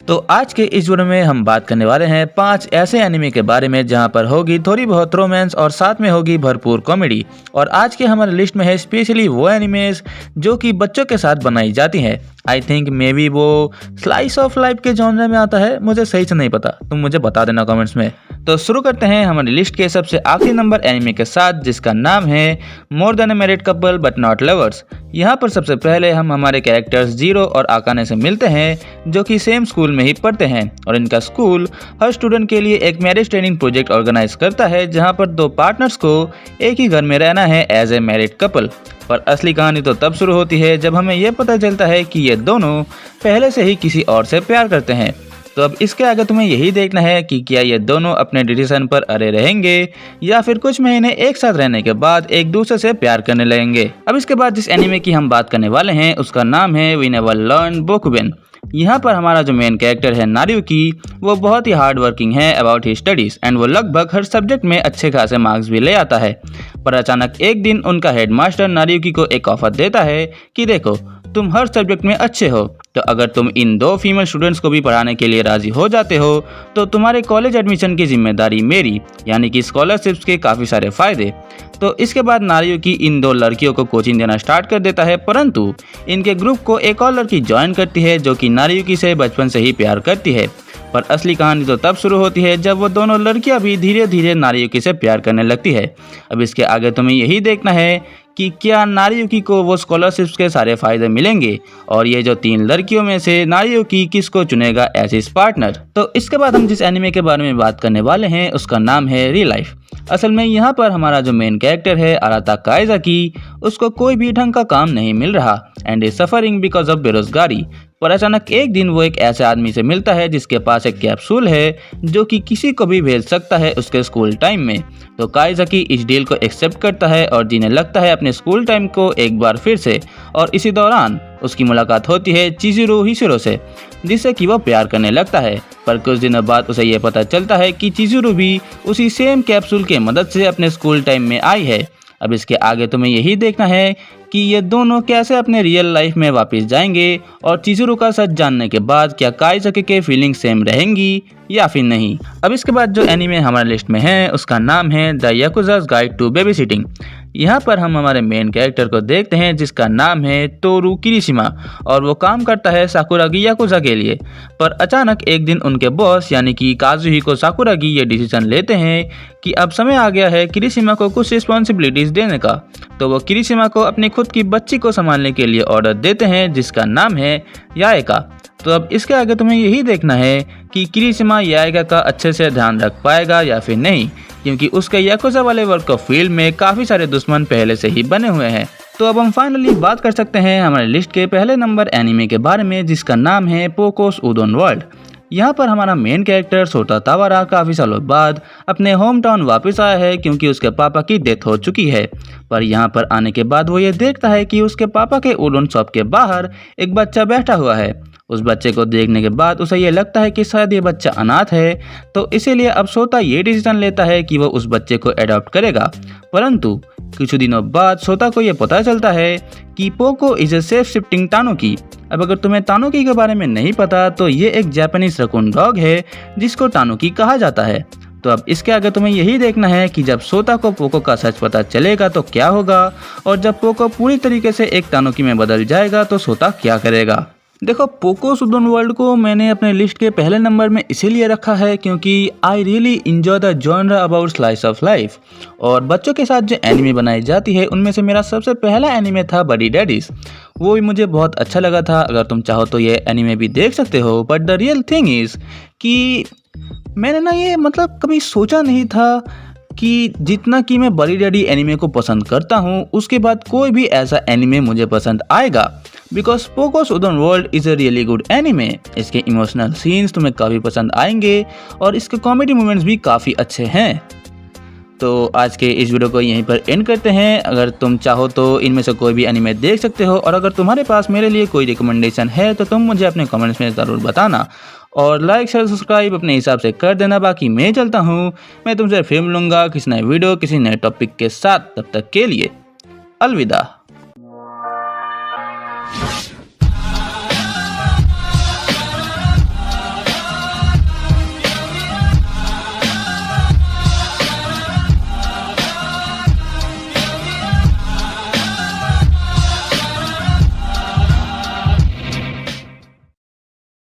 तो आज के इस वीडियो में हम बात करने वाले हैं 5 ऐसे एनिमे के बारे में जहां पर होगी थोड़ी बहुत रोमांस और साथ में होगी भरपूर कॉमेडी। और आज के हमारे लिस्ट में है स्पेशली वो एनिमेज जो कि बच्चों के साथ बनाई जाती हैं। आई थिंक मे बी वो स्लाइस ऑफ लाइफ के जॉनर में आता है, मुझे सही से नहीं पता, तुम मुझे बता देना कमेंट्स में। तो शुरू करते हैं हमारी लिस्ट के सबसे आखिरी नंबर एनिमे के साथ जिसका नाम है more than a married couple but not lovers. यहाँ पर सबसे पहले हम हमारे कैरेक्टर्स जीरो और आकाने से मिलते हैं जो कि सेम स्कूल में ही पढ़ते हैं और इनका स्कूल हर स्टूडेंट के लिए एक मैरिज ट्रेनिंग प्रोजेक्ट ऑर्गेनाइज करता है जहाँ पर 2 पार्टनर्स को एक ही घर में रहना है एज ए मैरिड कपल। पर असली कहानी तो तब शुरू होती है जब हमें यह पता चलता है कि ये दोनों पहले से ही किसी और से प्यार करते हैं। तो अब इसके आगे तुम्हें यही देखना है कि क्या ये दोनों अपने डिसीजन पर अड़े रहेंगे या फिर कुछ महीने एक साथ रहने के बाद एक दूसरे से प्यार करने लगेंगे। अब इसके बाद जिस एनिमे की हम बात करने वाले हैं उसका नाम है वी नेवर लर्न बोकुगन। यहाँ पर हमारा जो मेन कैरेक्टर है नारुयुकी, वो बहुत ही हार्ड वर्किंग है अबाउट ही स्टडीज एंड वो लगभग हर सब्जेक्ट में अच्छे खासे मार्क्स भी ले आता है। पर अचानक एक दिन उनका हेडमास्टर नारुयुकी को एक ऑफर देता है कि देखो तुम हर सब्जेक्ट में अच्छे हो, तो अगर तुम इन 2 फीमेल स्टूडेंट्स को भी पढ़ाने के लिए राजी हो जाते हो तो तुम्हारे कॉलेज एडमिशन की जिम्मेदारी मेरी, यानी कि स्कॉलरशिप्स के काफ़ी सारे फायदे। तो इसके बाद नारुयुकी इन 2 लड़कियों को कोचिंग देना स्टार्ट कर देता है, परंतु इनके ग्रुप को एक और लड़की ज्वाइन करती है जो कि नारुयुकी से बचपन से ही प्यार करती है। पर असली कहानी तो तब शुरू होती है जब वो दोनों लड़कियां भी धीरे धीरे नारुयुकी से प्यार करने लगती है। अब इसके आगे तुम्हें यही देखना है कि क्या नारुयुकी को वो स्कॉलरशिप्स के सारे फायदे मिलेंगे और ये जो 3 लड़कियों में से नारुयुकी किसको चुनेगा एज हिज पार्टनर। तो इसके बाद हम जिस एनिमे के बारे में बात करने वाले हैं उसका नाम है रियल लाइफ। असल में यहाँ पर हमारा जो मेन कैरेक्टर है अराता काइजाकी, उसको कोई भी ढंग का काम नहीं मिल रहा and is suffering because of बेरोजगारी। पर अचानक एक दिन वो एक ऐसे आदमी से मिलता है जिसके पास एक कैप्सूल है जो कि किसी को भी भेज सकता है उसके स्कूल टाइम में। तो काइजाकी इस डील को एक्सेप्ट करता है और जीने लगता है अपने स्कूल टाइम को एक बार फिर से। और इसी दौरान उसकी मुलाकात होती है चिजुरो हिशिरो से जिससे कि वो प्यार करने लगता है। पर कुछ दिनों बाद उसे यह पता चलता है कि चिजुरो भी उसी सेम कैप्सूल के मदद से अपने स्कूल टाइम में आई है। अब इसके आगे तुम्हें यही देखना है कि ये दोनों कैसे अपने रियल लाइफ में वापस जाएंगे और चिजुरो का सच जानने के बाद क्या काइजाकी के फीलिंग सेम रहेंगी या फिर नहीं। अब इसके बाद जो एनीमे हमारे लिस्ट में है उसका नाम है the Yakuza's guide to babysitting. यहाँ पर हम हमारे मेन कैरेक्टर को देखते हैं जिसका नाम है तोरू किरिशिमा और वो काम करता है साकुरागी याकुजा के लिए। पर अचानक एक दिन उनके बॉस यानी कि काजुहिको साकुरागी ये डिसीजन लेते हैं कि अब समय आ गया है किरिशिमा को कुछ रिस्पॉन्सिबिलिटीज देने का। तो वो किरिशिमा को अपनी खुद की बच्ची को संभालने के लिए ऑर्डर देते हैं जिसका नाम है याएका। तो अब इसके आगे तुम्हें यही देखना है कि किरिशिमा याएका का अच्छे से ध्यान रख पाएगा या फिर नहीं, क्योंकि उसके याकुजा वाले वर्क ऑफ फील्ड में काफ़ी सारे दुश्मन पहले से ही बने हुए हैं। तो अब हम फाइनली बात कर सकते हैं हमारे लिस्ट के पहले नंबर एनिमे के बारे में जिसका नाम है पोकोस उदोन वर्ल्ड। यहाँ पर हमारा मेन कैरेक्टर सोटा तावारा काफ़ी सालों बाद अपने होम टाउन वापस आया है क्योंकि उसके पापा की डेथ हो चुकी है। पर यहाँ पर आने के बाद वो ये देखता है कि उसके पापा के उडोन शॉप के बाहर एक बच्चा बैठा हुआ है। उस बच्चे को देखने के बाद उसे ये लगता है कि शायद ये बच्चा अनाथ है, तो इसीलिए अब सोता ये डिसीजन लेता है कि वो उस बच्चे को अडॉप्ट करेगा। परंतु कुछ दिनों बाद सोता को ये पता चलता है कि Poko is a shape shifting tanuki. अब अगर तुम्हें तानुकी के बारे में नहीं पता तो ये एक जापानीज रकून डॉग है जिसको तानुकी कहा जाता है। तो अब इसके आगे तुम्हें यही देखना है कि जब सोता को पोको का सच पता चलेगा तो क्या होगा और जब पोको पूरी तरीके से एक तानुकी में बदल जाएगा तो सोता क्या करेगा। देखो, पोकोस उडोन वर्ल्ड को मैंने अपने लिस्ट के पहले नंबर में इसीलिए रखा है क्योंकि I really enjoy the genre about slice of life. और बच्चों के साथ जो एनिमे बनाई जाती है उनमें से मेरा सबसे पहला एनिमे था बडी डैडीज। वो भी मुझे बहुत अच्छा लगा था। अगर तुम चाहो तो ये एनिमे भी देख सकते हो। But the real thing is कि मैंने ना ये कभी सोचा नहीं था कि जितना कि मैं बड़ी डैडी एनिमे को पसंद करता हूँ उसके बाद कोई भी ऐसा एनिमे मुझे पसंद आएगा। Because Poko's Udon World is a really good anime. इसके इमोशनल सीन्स तुम्हें काफ़ी पसंद आएंगे और इसके कॉमेडी मोमेंट्स भी काफ़ी अच्छे हैं। तो आज के इस वीडियो को यहीं पर एंड करते हैं। अगर तुम चाहो तो इनमें से कोई भी एनिमे देख सकते हो और अगर तुम्हारे पास मेरे लिए कोई रिकमेंडेशन है तो तुम मुझे अपने कमेंट्स में ज़रूर बताना और लाइक शेयर सब्सक्राइब अपने हिसाब से कर देना। बाकी मैं चलता हूँ, मैं तुमसे फिर मिलूंगा किसी नए वीडियो किसी नए टॉपिक के साथ। तब तक के लिए अलविदा।